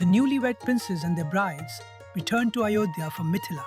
The newlywed princes and their brides return to Ayodhya from Mithila,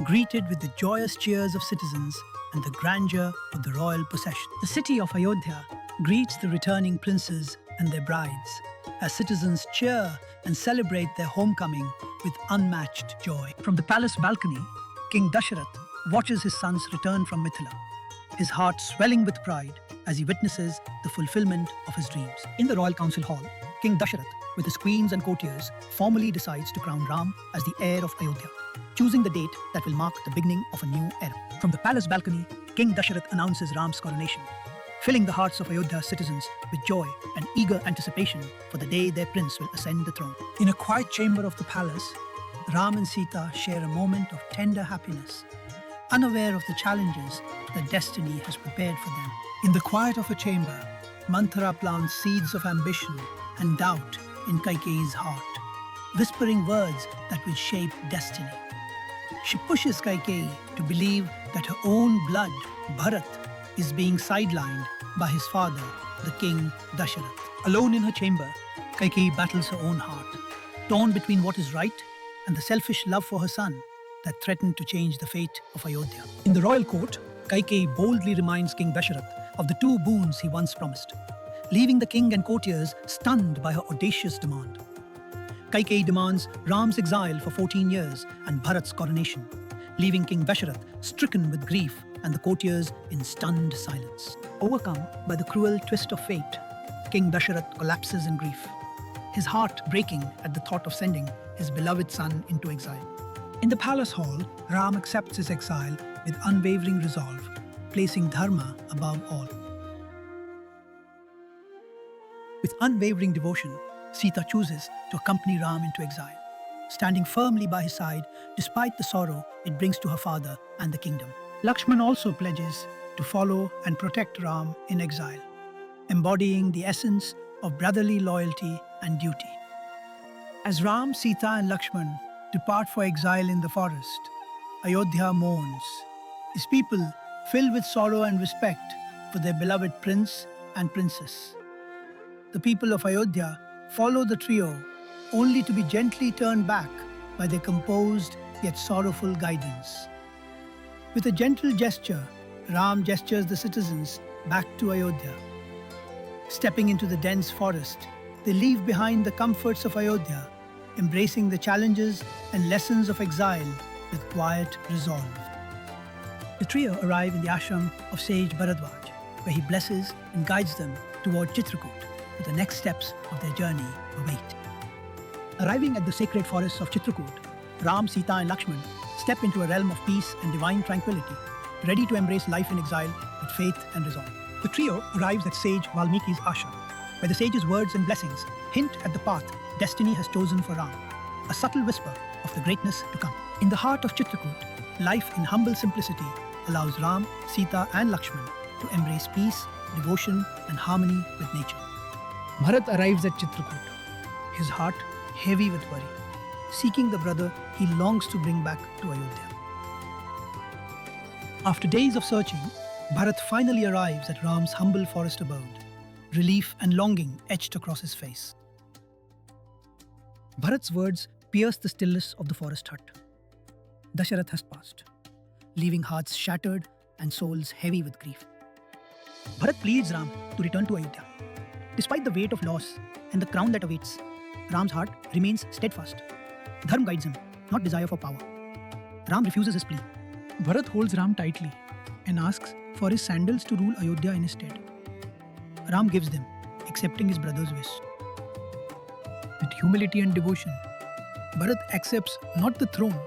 greeted with the joyous cheers of citizens and the grandeur of the royal procession. The city of Ayodhya greets the returning princes and their brides as citizens cheer and celebrate their homecoming with unmatched joy. From the palace balcony, King Dasharath watches his sons return from Mithila, his heart swelling with pride as he witnesses the fulfillment of his dreams. In the royal council hall, King Dasharath, with his queens and courtiers, formally decides to crown Ram as the heir of Ayodhya, choosing the date that will mark the beginning of a new era. From the palace balcony, King Dasharath announces Ram's coronation, filling the hearts of Ayodhya's citizens with joy and eager anticipation for the day their prince will ascend the throne. In a quiet chamber of the palace, Ram and Sita share a moment of tender happiness, unaware of the challenges that destiny has prepared for them. In the quiet of a chamber, Manthara plants seeds of ambition and doubt in Kaikeyi's heart, whispering words that will shape destiny. She pushes Kaikeyi to believe that her own blood, Bharat, is being sidelined by his father, the king Dasharath. Alone in her chamber, Kaikeyi battles her own heart, torn between what is right and the selfish love for her son that threatened to change the fate of Ayodhya. In the royal court, Kaikeyi boldly reminds King Dasharath of the two boons he once promised, leaving the king and courtiers stunned by her audacious demand. Kaikeyi demands Ram's exile for 14 years and Bharat's coronation, leaving King Dasharath stricken with grief and the courtiers in stunned silence. Overcome by the cruel twist of fate, King Dasharath collapses in grief, his heart breaking at the thought of sending his beloved son into exile. In the palace hall, Ram accepts his exile with unwavering resolve, placing Dharma above all. With unwavering devotion, Sita chooses to accompany Ram into exile, standing firmly by his side despite the sorrow it brings to her father and the kingdom. Lakshman also pledges to follow and protect Ram in exile, embodying the essence of brotherly loyalty and duty. As Ram, Sita and Lakshman depart for exile in the forest, Ayodhya mourns, its people filled with sorrow and respect for their beloved prince and princess. The people of Ayodhya follow the trio only to be gently turned back by their composed yet sorrowful guidance. With a gentle gesture, Ram gestures the citizens back to Ayodhya. Stepping into the dense forest, they leave behind the comforts of Ayodhya, embracing the challenges and lessons of exile with quiet resolve. The trio arrive in the ashram of sage Bharadwaj, where he blesses and guides them toward Chitrakoot, where the next steps of their journey await. Arriving at the sacred forests of Chitrakoot, Ram, Sita and Lakshman step into a realm of peace and divine tranquility, ready to embrace life in exile with faith and resolve. The trio arrives at sage Valmiki's ashram, where the sage's words and blessings hint at the path destiny has chosen for Ram, a subtle whisper of the greatness to come. In the heart of Chitrakoot, life in humble simplicity allows Ram, Sita and Lakshman to embrace peace, devotion and harmony with nature. Bharat arrives at Chitrakoot, his heart heavy with worry, seeking the brother he longs to bring back to Ayodhya. After days of searching, Bharat finally arrives at Ram's humble forest abode, relief and longing etched across his face. Bharat's words pierce the stillness of the forest hut. Dasharath has passed, leaving hearts shattered and souls heavy with grief. Bharat pleads Ram to return to Ayodhya. Despite the weight of loss and the crown that awaits, Ram's heart remains steadfast. Dharma guides him, not desire for power. Ram refuses his plea. Bharat holds Ram tightly and asks for his sandals to rule Ayodhya in his stead. Ram gives them, accepting his brother's wish. With humility and devotion, Bharat accepts not the throne,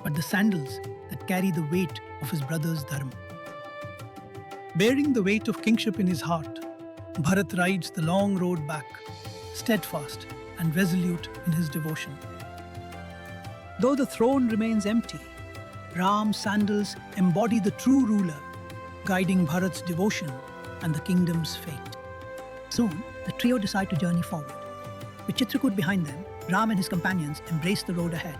but the sandals that carry the weight of his brother's dharma. Bearing the weight of kingship in his heart, Bharat rides the long road back, steadfast and resolute in his devotion. Though the throne remains empty, Ram's sandals embody the true ruler, guiding Bharat's devotion and the kingdom's fate. Soon, the trio decide to journey forward. With Chitrakoot behind them, Ram and his companions embrace the road ahead,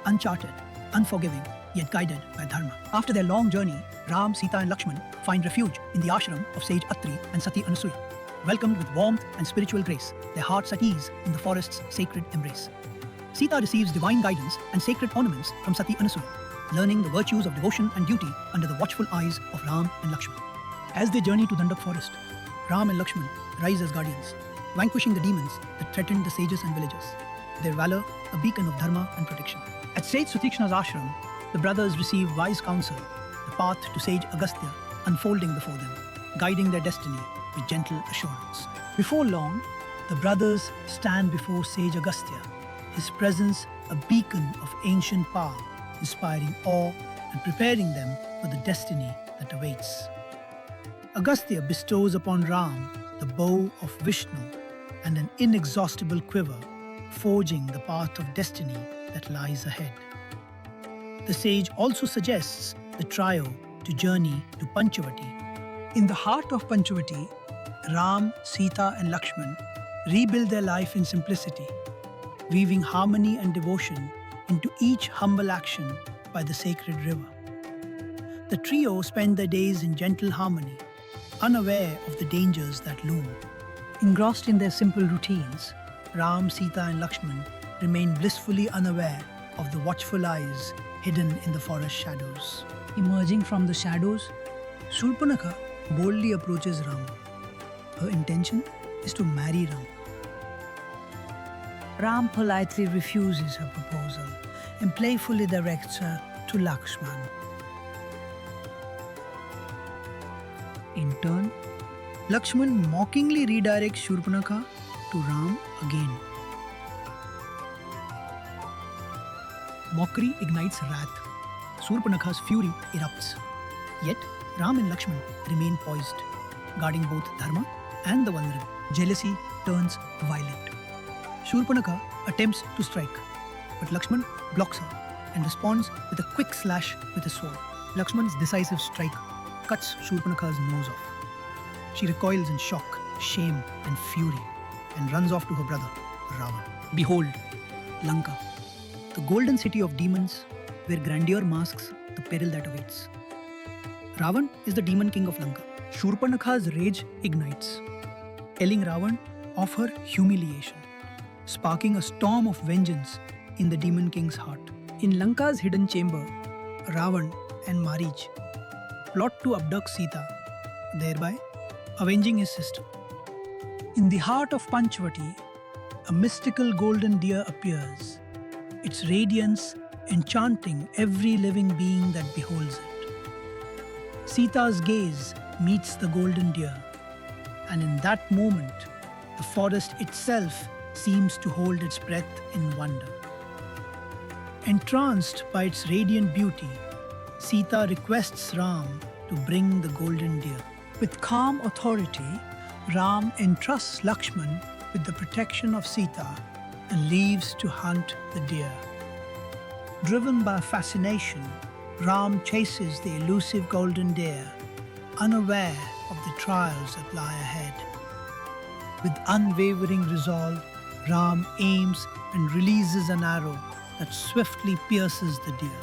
uncharted, unforgiving, yet guided by Dharma. After their long journey, Ram, Sita and Lakshman find refuge in the ashram of sage Atri and Sati Anasuya. Welcomed with warmth and spiritual grace, their hearts at ease in the forest's sacred embrace. Sita receives divine guidance and sacred ornaments from Sati Anasuya, learning the virtues of devotion and duty under the watchful eyes of Ram and Lakshman. As they journey to Dandak forest, Ram and Lakshman rise as guardians, vanquishing the demons that threatened the sages and villagers. Their valor, a beacon of dharma and protection. At Sage Sutikshna's ashram, the brothers receive wise counsel, the path to sage Agastya unfolding before them, guiding their destiny with gentle assurance. Before long, the brothers stand before sage Agastya, his presence a beacon of ancient power, inspiring awe and preparing them for the destiny that awaits. Agastya bestows upon Ram the bow of Vishnu and an inexhaustible quiver, forging the path of destiny that lies ahead. The sage also suggests the trio to journey to Panchavati. In the heart of Panchavati, Ram, Sita and Lakshman rebuild their life in simplicity, weaving harmony and devotion into each humble action by the sacred river. The trio spend their days in gentle harmony, unaware of the dangers that loom. Engrossed in their simple routines, Ram, Sita and Lakshman remain blissfully unaware of the watchful eyes hidden in the forest shadows. Emerging from the shadows, Shurpanakha boldly approaches Ram. Her intention is to marry Ram. Ram politely refuses her proposal and playfully directs her to Lakshman. In turn, Lakshman mockingly redirects Shurpanakha to Ram again. Mockery ignites wrath. Shurpanakha's fury erupts. Yet, Ram and Lakshman remain poised, guarding both Dharma and the vulnerable. Jealousy turns violent. Shurpanakha attempts to strike, but Lakshman blocks her and responds with a quick slash with his sword. Lakshman's decisive strike cuts Shurpanakha's nose off. She recoils in shock, shame and fury and runs off to her brother, Ravan. Behold, Lanka, the golden city of demons where grandeur masks the peril that awaits. Ravan is the demon king of Lanka. Shurpanakha's rage ignites, telling Ravan of her humiliation, sparking a storm of vengeance in the demon king's heart. In Lanka's hidden chamber, Ravan and Marich plot to abduct Sita, thereby avenging his sister. In the heart of Panchavati, a mystical golden deer appears, its radiance enchanting every living being that beholds it. Sita's gaze meets the golden deer, and in that moment, the forest itself seems to hold its breath in wonder. Entranced by its radiant beauty, Sita requests Ram to bring the golden deer. With calm authority, Ram entrusts Lakshman with the protection of Sita and leaves to hunt the deer. Driven by fascination, Ram chases the elusive golden deer, unaware of the trials that lie ahead. With unwavering resolve, Ram aims and releases an arrow that swiftly pierces the deer.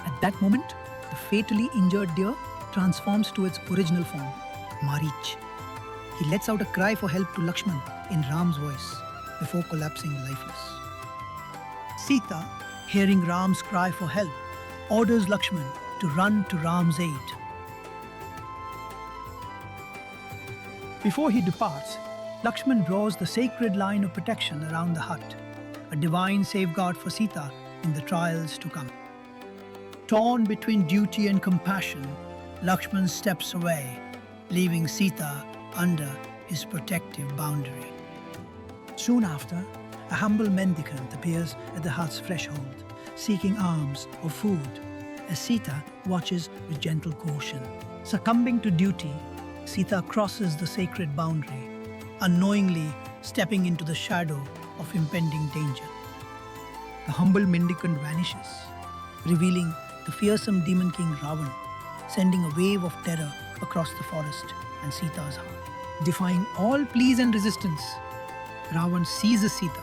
At that moment, the fatally injured deer transforms to its original form, Marich. He lets out a cry for help to Lakshman in Ram's voice before collapsing lifeless. Sita, hearing Ram's cry for help, orders Lakshman to run to Ram's aid. Before he departs, Lakshman draws the sacred line of protection around the hut, a divine safeguard for Sita in the trials to come. Torn between duty and compassion, Lakshman steps away, leaving Sita under his protective boundary. Soon after, a humble mendicant appears at the hut's threshold, seeking alms or food, as Sita watches with gentle caution. Succumbing to duty, Sita crosses the sacred boundary, unknowingly stepping into the shadow of impending danger. The humble mendicant vanishes, revealing the fearsome demon king Ravan, sending a wave of terror across the forest and Sita's heart. Defying all pleas and resistance, Ravan seizes Sita,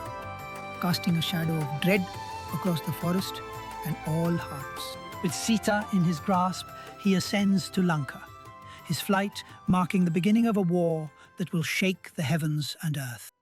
casting a shadow of dread across the forest and all hearts. With Sita in his grasp, he ascends to Lanka, his flight marking the beginning of a war that will shake the heavens and earth.